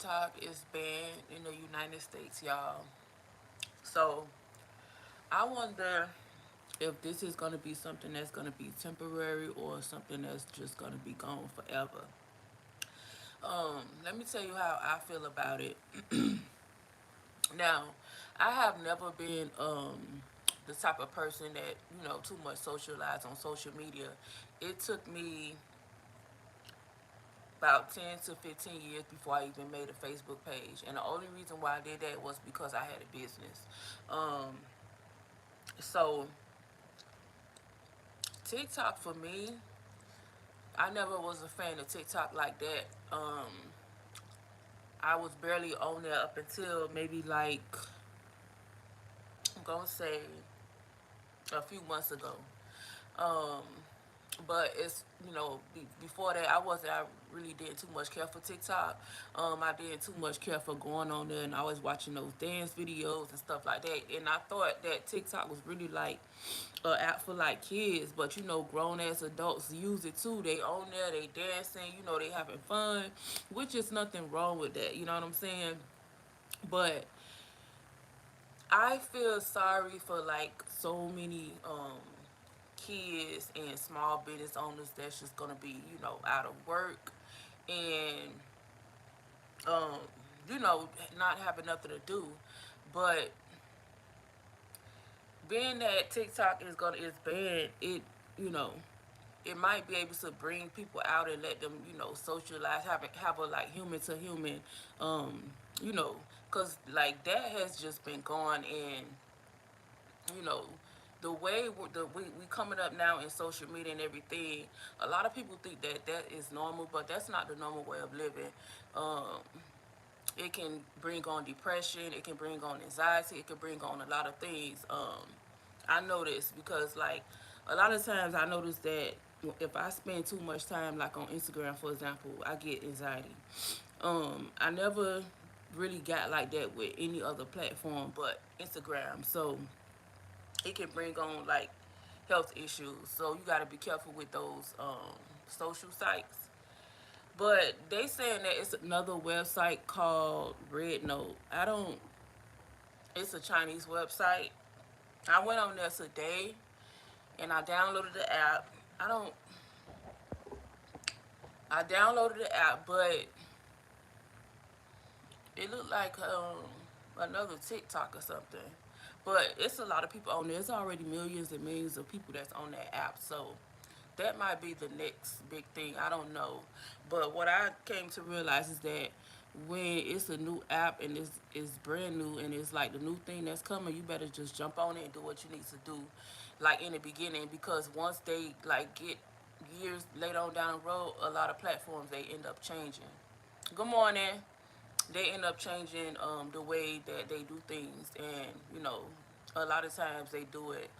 TikTok is banned in the United States, y'all. So I wonder if this is going to be something that's going to be temporary or something that's just going to be gone forever. Let me tell you how I feel about it. Now, I have never been the type of person that too much socialized on social media. It took me about 10 to 15 years before I even made a Facebook page. And the only reason why I did that was because I had a business. Um, so, TikTok for me, I never was a fan of TikTok like that. I was barely on there up until maybe like, I'm going to say a few months ago. Um, but it's before that I really didn't too much care for TikTok. I didn't too much care for going on there and always watching those dance videos and stuff like that. And I thought that TikTok was really like an app for like kids, but grown ass adults use it too. They on there, they dancing, they having fun, which is nothing wrong with that. You know what I'm saying? But I feel sorry for like so many kids and small business owners that's just gonna be out of work and um you know not having nothing to do. But being that TikTok is banned, you know it might be able to bring people out and let them socialize, have a like human to human, um you know because like that has just been going. And you know the way we coming up now in social media and everything, a lot of people think that that is normal, but that's not the normal way of living. um it can bring on depression, it can bring on anxiety, it can bring on a lot of things. I know this because like a lot of times I notice that if I spend too much time like on Instagram, for example, I get anxiety. I never really got like that with any other platform but Instagram. So it can bring on like health issues. So you got to be careful with those social sites. But they saying that it's another website called Red Note. I don't. It's a Chinese website. I went on there today and I downloaded the app. I don't. I downloaded the app, but it looked like another TikTok or something. But it's a lot of people on there. It's already millions and millions of people that's on that app. So that might be the next big thing. I don't know. But what I came to realize is that when it's a new app and it's brand new and it's like the new thing that's coming, you better just jump on it and do what you need to do, like in the beginning. Because once they like get years later on down the road, a lot of platforms they end up changing. Good morning. They end up changing the way that they do things, and a lot of times they do it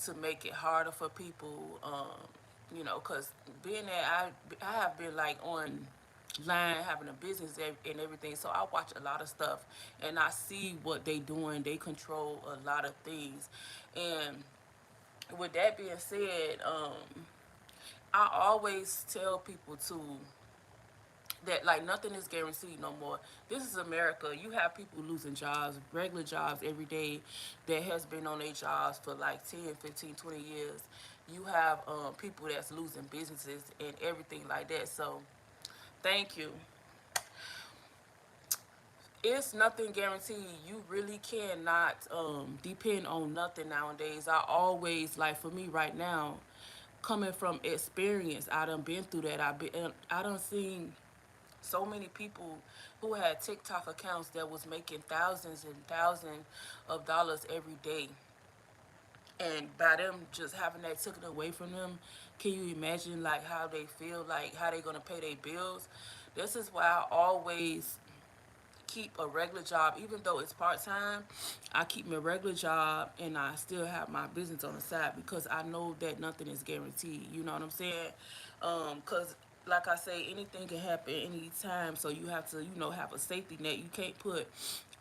to make it harder for people. Because being that I have been like on line having a business and everything, so I watch a lot of stuff and I see what they doing. They control a lot of things. And with that being said, I always tell people to that like nothing is guaranteed no more. This is America. You have people losing jobs, regular jobs every day that has been on their jobs for like 10, 15, 20 years. You have people that's losing businesses and everything like that. So thank you. It's nothing guaranteed. You really cannot depend on nothing nowadays. I always like for me right now, coming from experience, I done been through that. I done seen so many people who had TikTok accounts that was making thousands and thousands of dollars every day. And by them just having that taken away from them, can you imagine like how they feel, like how they gonna pay their bills? This is why I always keep a regular job, even though it's part time. I keep my regular job and I still have my business on the side because I know that nothing is guaranteed. You know what I'm saying? Cause like I say, anything can happen anytime. So you have to, have a safety net. You can't put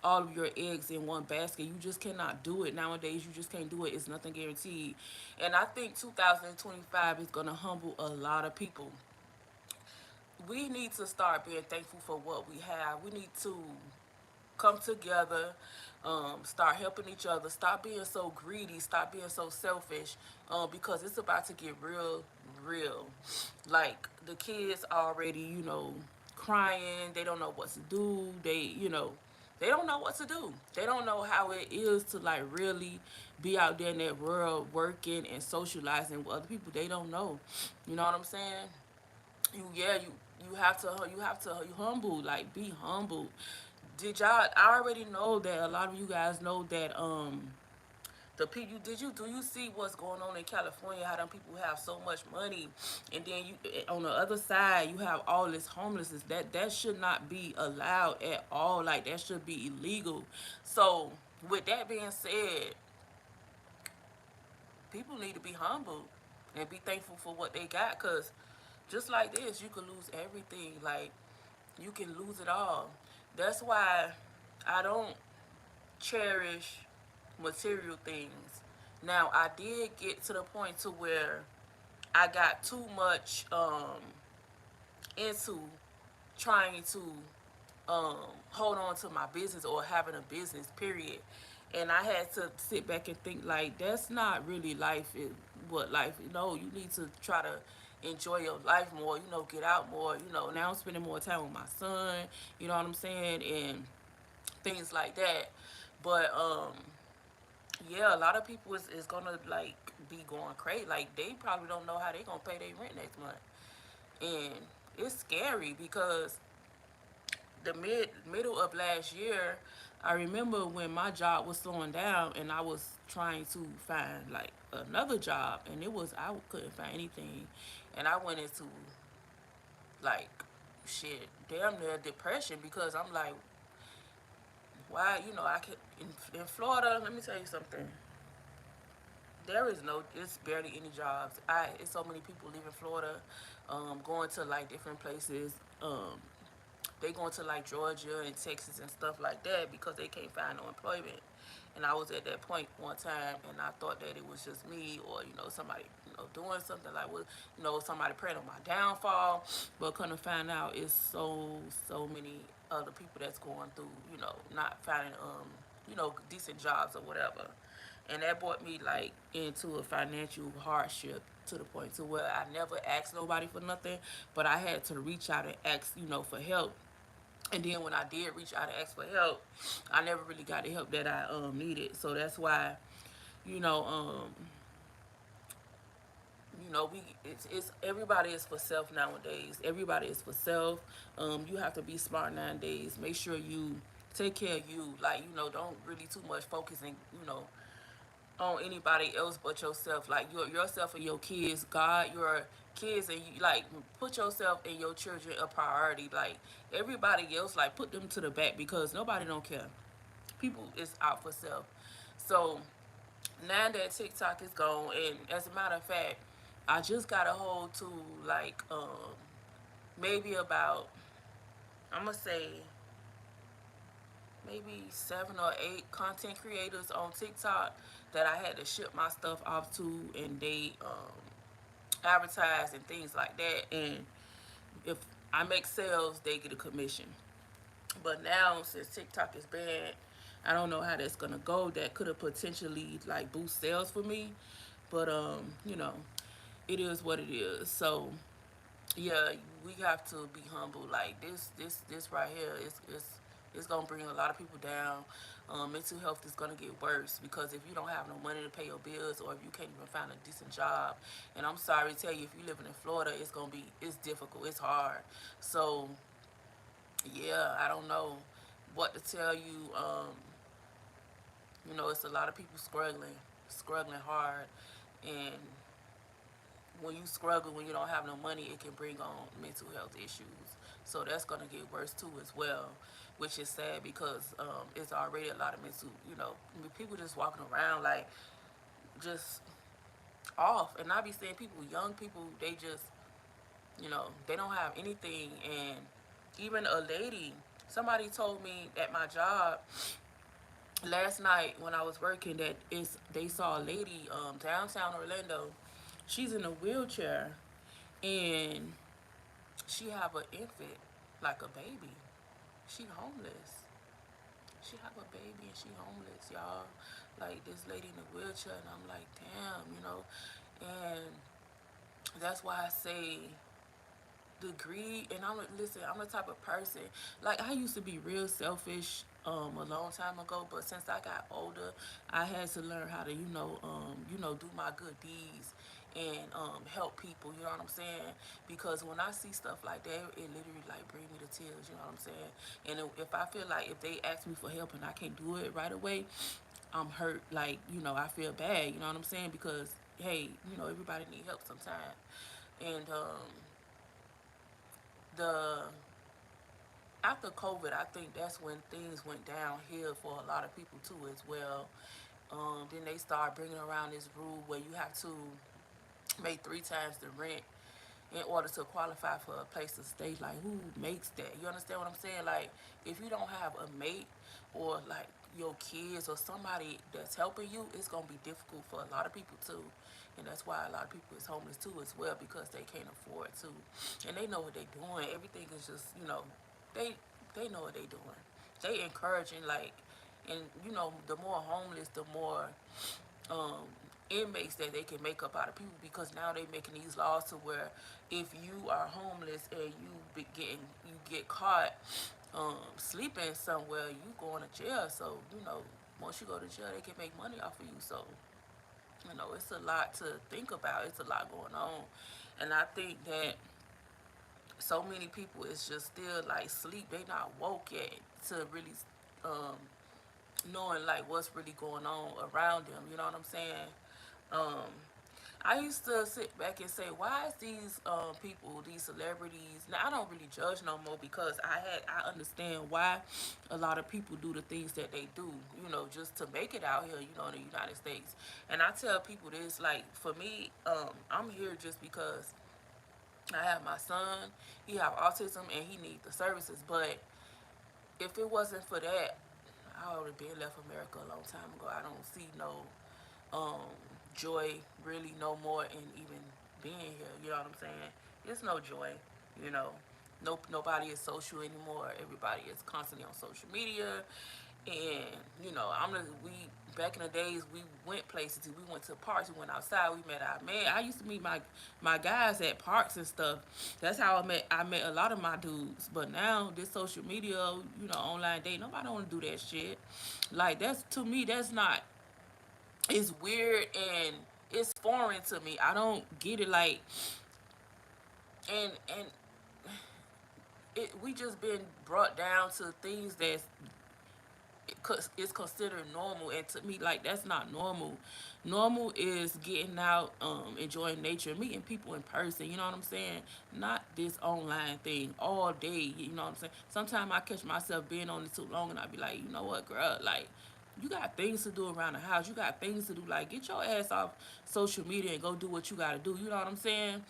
all of your eggs in one basket. You just cannot do it nowadays. You just can't do it. It's nothing guaranteed. And I think 2025 is gonna humble a lot of people. we need to start being thankful for what we have. We need to come together, start helping each other, stop being so greedy, stop being so selfish, because it's about to get real, real. Like the kids already, crying. They don't know what to do. They don't know what to do. They don't know how it is to like really be out there in that world working and socializing with other people. They don't know. You know what I'm saying? You humble, like be humble. Did y'all? I already know that a lot of you guys know that the people. Do you see what's going on in California? How them people have so much money, and then on the other side you have all this homelessness. That should not be allowed at all. Like that should be illegal. So with that being said, people need to be humble and be thankful for what they got. Cause just like this, you could lose everything. Like you can lose it all. That's why I don't cherish material things. Now I did get to the point to where I got too much into trying to hold on to my business or having a business period, and I had to sit back and think like that's not really life. What life? You need to try to enjoy your life more. Get out more. Now I'm spending more time with my son. You know what I'm saying, and things like that. But yeah, a lot of people is gonna like be going crazy. Like they probably don't know how they gonna pay their rent next month, and it's scary because the middle of last year, I remember when my job was slowing down and I was trying to find like another job, and I couldn't find anything, and I went into like shit, damn near depression because I'm like, why? I could in Florida. Let me tell you something. It's barely any jobs. It's so many people leaving Florida, going to like different places. They going to like Georgia and Texas and stuff like that because they can't find no employment. And I was at that point one time, and I thought that it was just me or somebody doing something like somebody praying on my downfall. But couldn't find out it's so many other people that's going through not finding decent jobs or whatever. And that brought me like into a financial hardship to the point to where I never asked nobody for nothing, but I had to reach out and ask for help. And then when I did reach out and ask for help, I never really got the help that I needed. So that's why you know um we it's everybody is for self nowadays. Everybody is for self. You have to be smart nowadays. Make sure you take care of you. Like don't really too much focus and on anybody else but yourself. Like yourself and your kids, God, your kids, and you like put yourself and your children a priority. Like everybody else, like put them to the back because nobody don't care. People is out for self. So now that TikTok is gone, and as a matter of fact, I just got a hold to like maybe about, I'm gonna say maybe 7 or 8 content creators on TikTok that I had to ship my stuff off to, and they advertise and things like that. And if I make sales, they get a commission. But now since TikTok is banned, I don't know how that's gonna go. That could have potentially like boost sales for me, but it is what it is. So yeah, we have to be humble. Like this right here is gonna bring a lot of people down. Mental health is gonna get worse because if you don't have no money to pay your bills, or if you can't even find a decent job, and I'm sorry to tell you, if you're living in Florida, it's difficult, it's hard. So yeah, I don't know what to tell you. It's a lot of people struggling hard, and when you struggle, when you don't have no money, it can bring on mental health issues. So that's gonna get worse too as well, which is sad because it's already a lot of mental, people just walking around like just off. And I be seeing people, young people, they just, they don't have anything. And even a lady, somebody told me at my job last night when I was working that they saw a lady downtown Orlando. She's in a wheelchair, and She have an infant, like a baby. She homeless. She have a baby and she homeless, y'all. Like this lady in a wheelchair, and I'm like, damn, And that's why I say the greed. And listen, I'm the type of person, like, I used to be real selfish a long time ago, but since I got older, I had to learn how to do my good deeds and help people, you know what I'm saying? Because when I see stuff like that, it literally like bring me to tears, you know what I'm saying? And if I feel like if they ask me for help and I can't do it right away, I'm hurt. Like, I feel bad, you know what I'm saying? Because hey, everybody need help sometimes. And the after COVID, I think that's when things went downhill for a lot of people too as well. Then they start bringing around this rule where you have to make 3 times the rent in order to qualify for a place to stay. Like, who makes that? You understand what I'm saying? Like, if you don't have a mate or like your kids or somebody that's helping you, it's gonna be difficult for a lot of people too. And that's why a lot of people is homeless too as well, because they can't afford to. And they know what they're doing. Everything is just, they they know what they're doing. They encouraging, like, and the more homeless, the more um, inmates that they can make up out of people, because now they making these laws to where if you are homeless and you get caught sleeping somewhere, you going to jail. So once you go to jail, they can make money off of you. So it's a lot to think about. It's a lot going on, and I think that so many people is just still like sleep. They not woke yet to really um, knowing like what's really going on around them. You know what I'm saying? Um, I used to sit back and say, why is these people, these celebrities? Now I don't really judge no more, because I understand why a lot of people do the things that they do, just to make it out here, in the United States. And I tell people this, like, for me, I'm here just because I have my son. He have autism and he need the services. But if it wasn't for that, I would have been left America a long time ago. I don't see no um, joy really no more in even being here. You know what I'm saying? There's no joy. You know, nobody is social anymore. Everybody is constantly on social media, and we back in the days we went places. We went to parks. We went outside. We met our man. I used to meet my guys at parks and stuff. That's how I met a lot of my dudes. But now this social media, online date, nobody want to do that shit. Like, that's, to me, that's not, it's weird and it's foreign to me. I don't get it. Like, and we just been brought down to things that's is considered normal, and to me, like, that's not normal. Normal is getting out, enjoying nature, meeting people in person, you know what I'm saying? Not this online thing all day, you know what I'm saying? Sometimes I catch myself being on it too long, and I be like, you know what, girl, like, you got things to do around the house. You got things to do. Like, get your ass off social media and go do what you got to do. You know what I'm saying?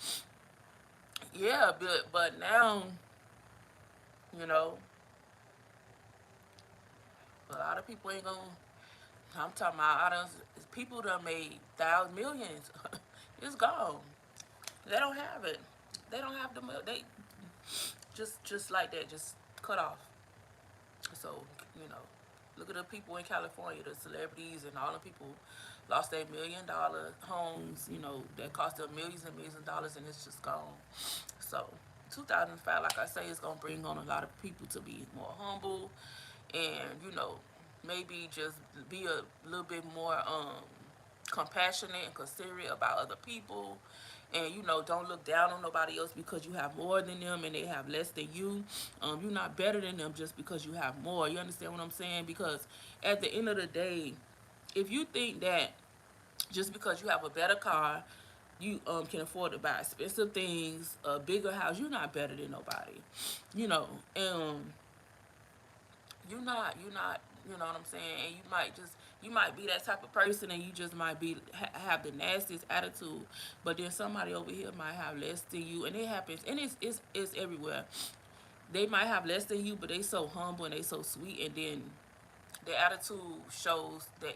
Yeah, but now, you know, a lot of people ain't gonna. I'm talking about, people that made thousands, millions. It's gone. They don't have it. They don't have the. They just like that, just cut off. So, you know, look at the people in California, the celebrities and all the people lost their $1 million homes, that cost them millions and millions of dollars, and it's just gone. So, 2005, like I say, is going to bring on a lot of people to be more humble and, maybe just be a little bit more compassionate and considerate about other people, and don't look down on nobody else because you have more than them and they have less than you. You're not better than them just because you have more. You understand what I'm saying? Because at the end of the day, if you think that just because you have a better car, you can afford to buy expensive things, a bigger house, you're not better than nobody. And you're not, you know what I'm saying? And you might be that type of person, and you just might be have the nastiest attitude, but then somebody over here might have less than you, and it happens, and it's everywhere. They might have less than you, but they so humble and they so sweet, and then their attitude shows that,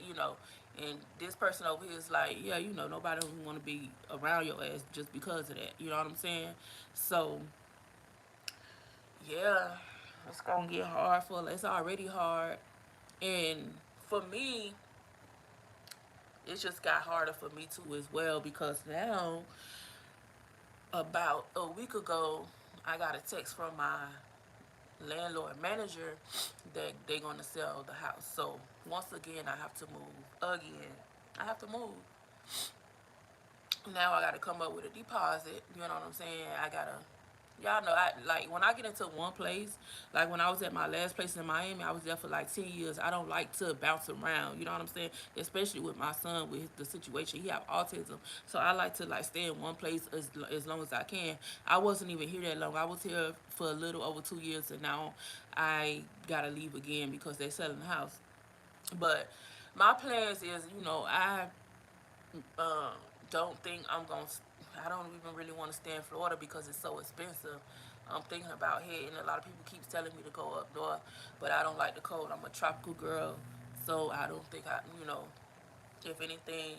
and this person over here is like, yeah, nobody want to be around your ass just because of that. You know what I'm saying? So yeah, it's gonna get hard for. It's already hard, and for me, it just got harder for me too as well because now, about a week ago, I got a text from my landlord manager that they're gonna sell the house. So once again, I have to move again. I have to move. Now I gotta come up with a deposit. You know what I'm saying? I gotta, y'all know, I like when I get into one place, like when I was at my last place in Miami, I was there for like 10 years. I don't like to bounce around, you know what I'm saying? Especially with my son with the situation. He have autism. So I like to like stay in one place as long as I can. I wasn't even here that long. I was here for a little over 2 years, and now I gotta leave again because they're selling the house. But my plans is, I um, don't think I'm going to, I don't even really want to stay in Florida because it's so expensive. I'm thinking about heading. A lot of people keep telling me to go up north, but I don't like the cold. I'm a tropical girl, so I don't think if anything,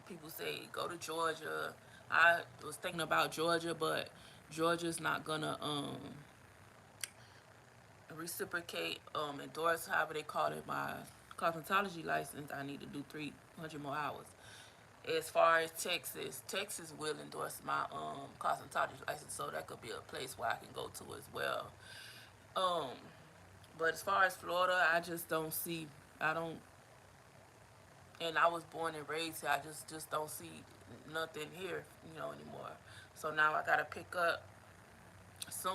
people say go to Georgia. I was thinking about Georgia, but Georgia's not gonna reciprocate, endorse, however they call it, my cosmetology license. I need to do 300 more hours. As far as Texas, Texas will endorse my cosmetology license, so that could be a place where I can go to as well. Um, but as far as Florida, I just don't see. I don't, and I was born and raised here. I just don't see nothing here, anymore. So now I gotta pick up soon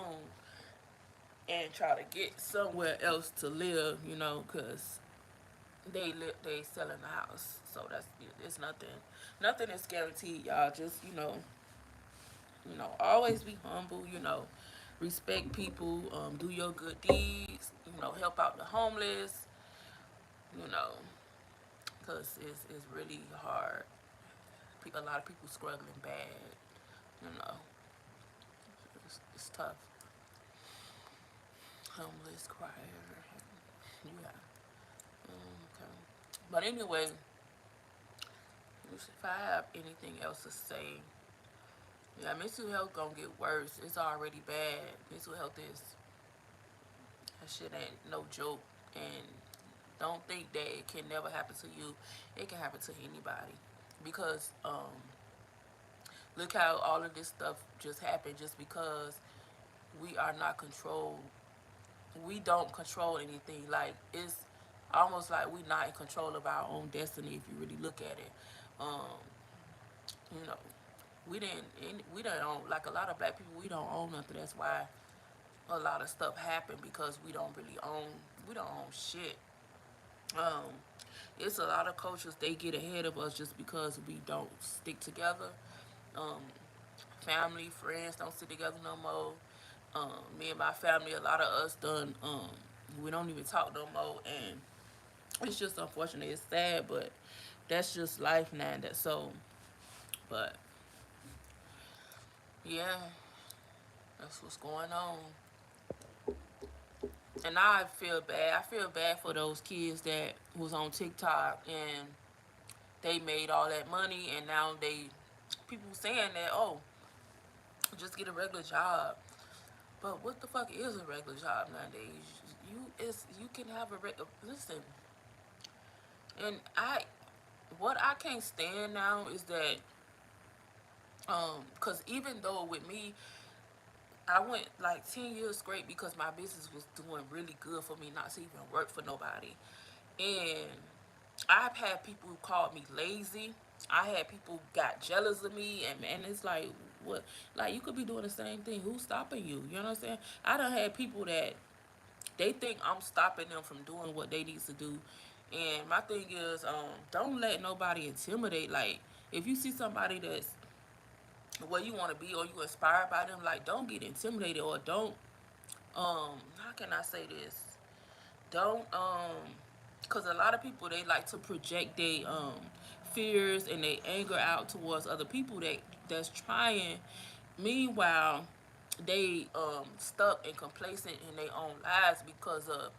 and try to get somewhere else to live, cause they selling the house. So that's it's nothing is guaranteed, y'all. Just always be humble, respect people, do your good deeds, help out the homeless, you know, because it's really hard. A lot of people struggling bad, you know, it's tough. Homeless, crier, yeah. Okay. But anyway, if I have anything else to say, yeah, mental health gonna get worse. It's already bad. Mental health is that shit ain't no joke, and don't think that it can never happen to you. It can happen to anybody because look how all of this stuff just happened just because we are not controlled. We don't control anything. Like it's almost like we're not in control of our own destiny if you really look at it. Um, you know, we didn't own like a lot of black people. We don't own nothing. That's why a lot of stuff happen because we don't own shit. Um, it's a lot of cultures they get ahead of us just because we don't stick together. Um, family, friends don't stick together no more. Me and my family, a lot of us done. We don't even talk no more, and it's just unfortunate. It's sad, but that's just life now. That so, but yeah, that's what's going on. And now I feel bad. I feel bad for those kids that was on TikTok and they made all that money, and now people saying that, oh, just get a regular job. But what the fuck is a regular job nowadays? You can have a regular listen. And what I can't stand now is that cause even though with me I went like 10 years straight because my business was doing really good for me not to even work for nobody. And I've had people who called me lazy. I had people got jealous of me, and it's like, what? Like, you could be doing the same thing. Who's stopping you? You know what I'm saying? I done had people that they think I'm stopping them from doing what they need to do. And my thing is, don't let nobody intimidate. Like, if you see somebody that's where you want to be or you inspired by them, like, don't get intimidated or don't, how can I say this? Don't because a lot of people they like to project their fears and their anger out towards other people that's trying. Meanwhile, they stuck and complacent in their own lives because of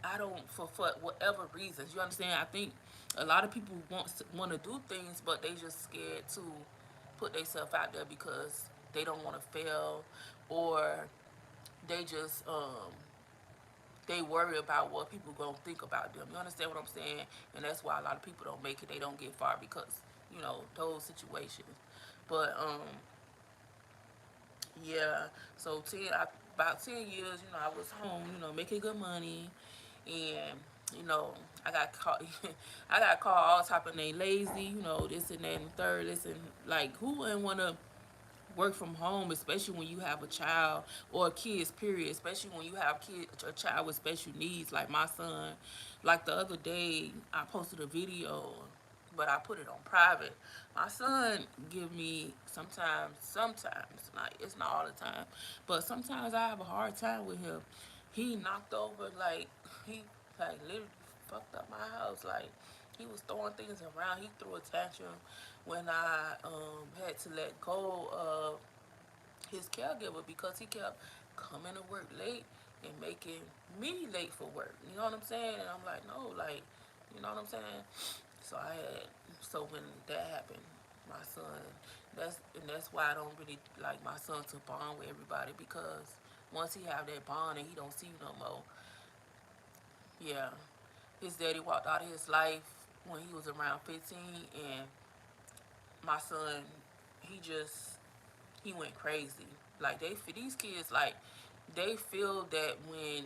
I don't for whatever reasons. You understand? I think a lot of people want to do things, but they just scared to put themselves out there because they don't want to fail or they just they worry about what people gonna think about them. You understand what I'm saying? And that's why a lot of people don't make it. They don't get far because those situations. But yeah. So about 10 years, I was home, making good money, and you know I got caught. I got called all type of name lazy, this and that and third, this and like who wouldn't want to work from home, especially when you have a child or kids, period. Especially when you have a child with special needs, like my son. Like the other day, I posted a video, but I put it on private. My son give me sometimes, like it's not all the time, but sometimes I have a hard time with him. He knocked over he literally fucked up my house. Like he was throwing things around. He threw a tantrum when I had to let go of his caregiver because he kept coming to work late and making me late for work. You know what I'm saying? And I'm like, no, like, you know what I'm saying? So when that happened, my son, that's why I don't really like my son to bond with everybody because once he have that bond and he don't see you no more, yeah, his daddy walked out of his life when he was around 15, and my son, he just he went crazy. Like these kids, like they feel that when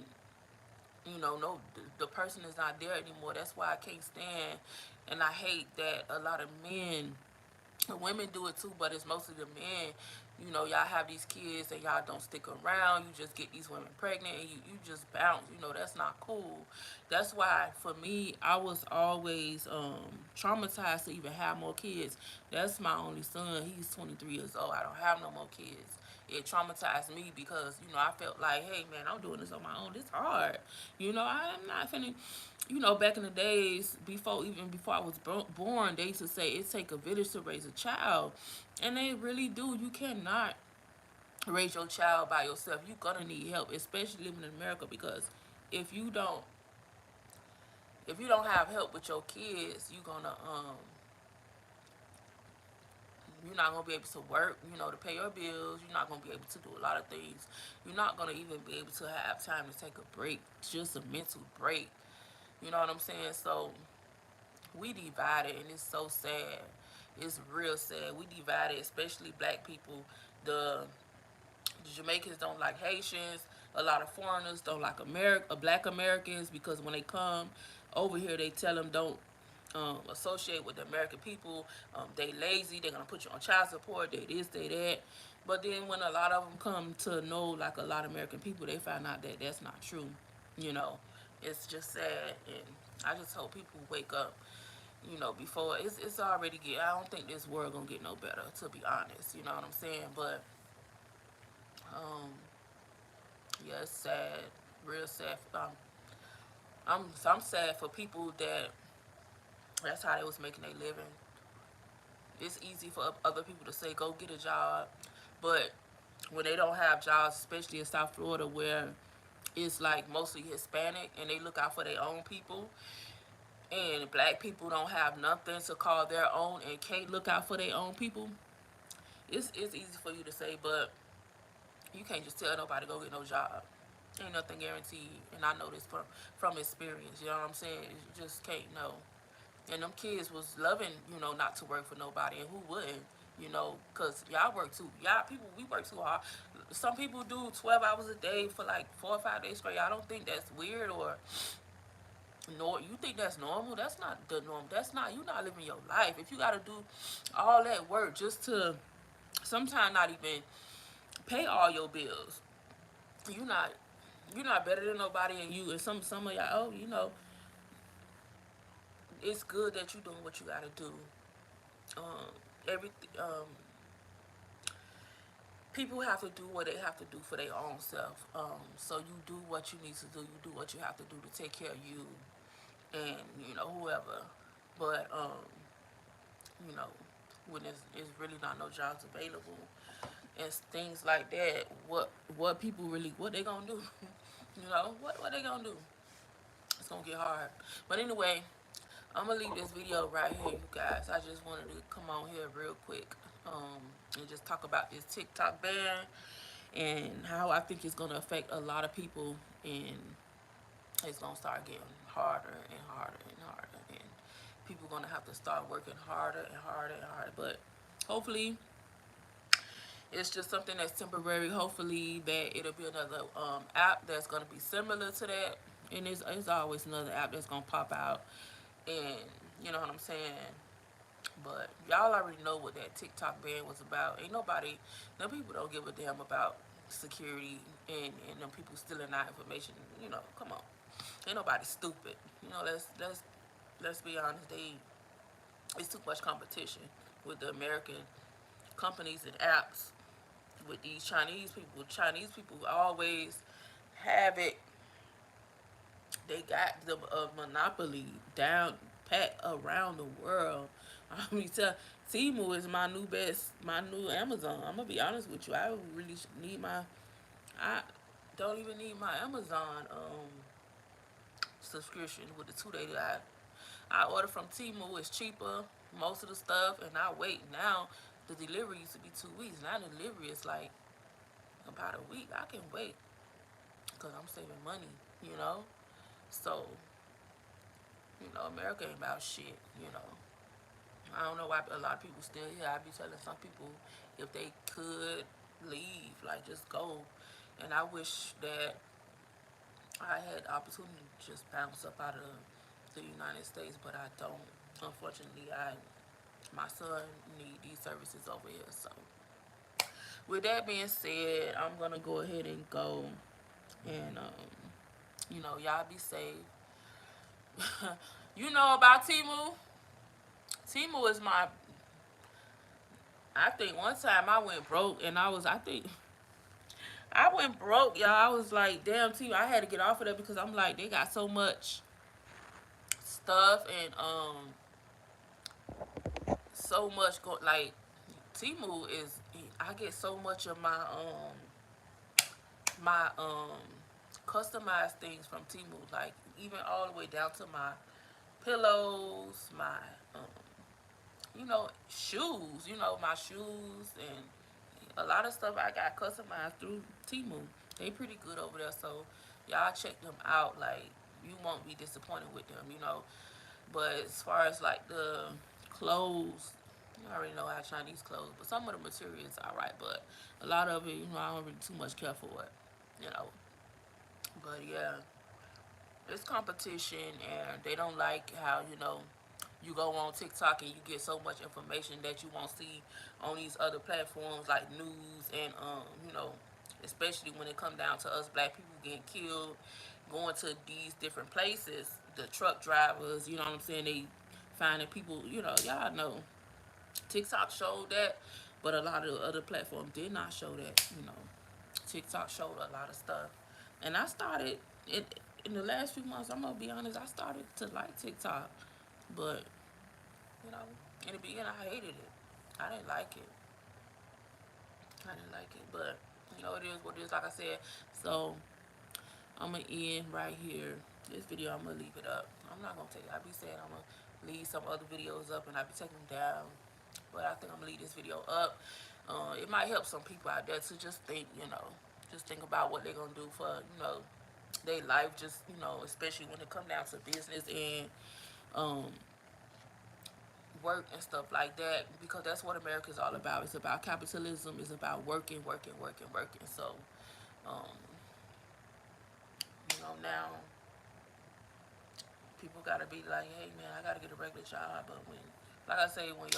no, the person is not there anymore. That's why I can't stand, and I hate that a lot of men, women do it too, but it's mostly the men. Y'all have these kids and y'all don't stick around. You just get these women pregnant and you just bounce. That's not cool. That's why for me, I was always traumatized to even have more kids. That's my only son. He's 23 years old. I don't have no more kids. It traumatized me because I felt like, hey man, I'm doing this on my own. It's hard. I'm not finna. Back in the days, before I was born, they used to say it take a village to raise a child, and they really do. You cannot raise your child by yourself. You're gonna need help, especially living in America, because if you don't, if you don't have help with your kids, you're not gonna be able to work, to pay your bills. You're not gonna be able to do a lot of things. You're not gonna even be able to have time to take a break, just a mental break. You know what I'm saying? So we divided, and it's so sad. It's real sad. We divided, especially black people. The Jamaicans don't like Haitians. A lot of foreigners don't like Black Americans, because when they come over here, they tell them don't associate with the American people. They lazy. They're gonna put you on child support. They this, they that. But then when a lot of them come to know like a lot of American people, they find out that that's not true. You know, it's just sad, and I just hope people wake up. Before it's already get. I don't think this world gonna get no better, to be honest. You know what I'm saying? But um, yeah, it's sad, real sad. I'm sad for people that's how they was making their living. It's easy for other people to say go get a job, but when they don't have jobs, especially in South Florida where it's like mostly Hispanic and they look out for their own people, and black people don't have nothing to call their own and can't look out for their own people, it's easy for you to say, but you can't just tell nobody go get no job. Ain't nothing guaranteed, and I know this from experience. You know what I'm saying? You just can't know. And them kids was loving, not to work for nobody, and who wouldn't? Cause y'all work too. Y'all people, we work too hard. Some people do 12 hours a day for like 4 or 5 days straight. I don't think that's weird or nor you think that's normal. That's not the norm. That's not you not living your life. If you gotta do all that work just to sometimes not even pay all your bills, you not you're not better than nobody, and some of y'all, it's good that you doing what you gotta do. Every People have to do what they have to do for their own self. So you do what you need to do. You do what you have to do to take care of you and whoever. But you know, when it's really not no jobs available and things like that, what people really what they gonna do? What they gonna do? It's gonna get hard. But anyway, I'm gonna leave this video right here, you guys. I just wanted to come on here real quick, and just talk about this TikTok ban. and how I think it's gonna affect a lot of people, and it's gonna start getting harder and harder and harder, and people gonna have to start working harder and harder and harder. But hopefully, it's just something that's temporary. Hopefully, that it'll be another app that's gonna be similar to that, and it's always another app that's gonna pop out, and you know what I'm saying. But y'all already know what that TikTok ban was about. Ain't nobody, them people don't give a damn about security and them people stealing our information. You know, come on. Ain't nobody stupid. You know, let's be honest. It's too much competition with the American companies and apps with these Chinese people. Chinese people always have it. They got the monopoly down pat around the world. I mean, Timu is my new Amazon. I'm gonna be honest with you. I really need I don't even need my Amazon subscription with the 2 day that I order from Timu. It's cheaper, most of the stuff, and I wait. Now the delivery used to be 2 weeks. Now the delivery is like about a week. I can wait because I'm saving money. You know, so America ain't about shit. I don't know why a lot of people still here. I be telling some people if they could leave, like just go. And I wish that I had the opportunity to just bounce up out of the United States, but I don't. Unfortunately, my son need these services over here. So, with that being said, I'm gonna go ahead and go, and y'all be safe. You know about Timu? Timu is my. I think one time I went broke, and I think I went broke, y'all. I was like, damn, Timu. I had to get off of that because I'm like, they got so much stuff and so much like Timu is. I get so much of my customized things from Timu, like even all the way down to my pillows, my shoes, my shoes and a lot of stuff I got customized through Timu. They pretty good over there, so y'all check them out. Like you won't be disappointed with them. But as far as like the clothes, you already know how Chinese clothes, but some of the materials are alright, but a lot of it, I don't really too much care for it, you know. But yeah, it's competition, and they don't like how you go on TikTok and you get so much information that you won't see on these other platforms like news and especially when it come down to us black people getting killed, going to these different places. The truck drivers, you know what I'm saying? They finding people, y'all know. TikTok showed that, but a lot of the other platforms did not show that. TikTok showed a lot of stuff, and I started it in the last few months. I'm gonna be honest. I started to like TikTok, but you know, in the beginning, I hated it. I didn't like it. I didn't like it, but it is what it is. Like I said, so I'm gonna end right here. This video, I'm gonna leave it up. I'm not gonna take. I be saying I'm gonna leave some other videos up, and I be taking them down. But I think I'm gonna leave this video up. It might help some people out there to just think, just think about what they're gonna do for, their life. Just especially when it come down to business and um, work and stuff like that, because that's what America is all about. It's about capitalism. It's about working, working, working, working. So, um, now people gotta be like, hey man, I gotta get a regular job. But when, like I say, when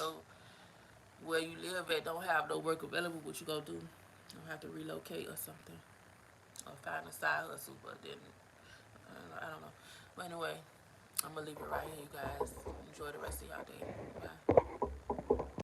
where you live at don't have no work available, what you gonna do? You have to relocate or something, or find a side hustle. But then I don't know. But anyway, I'm gonna leave it right here, you guys. Enjoy the rest of y'all day. Bye.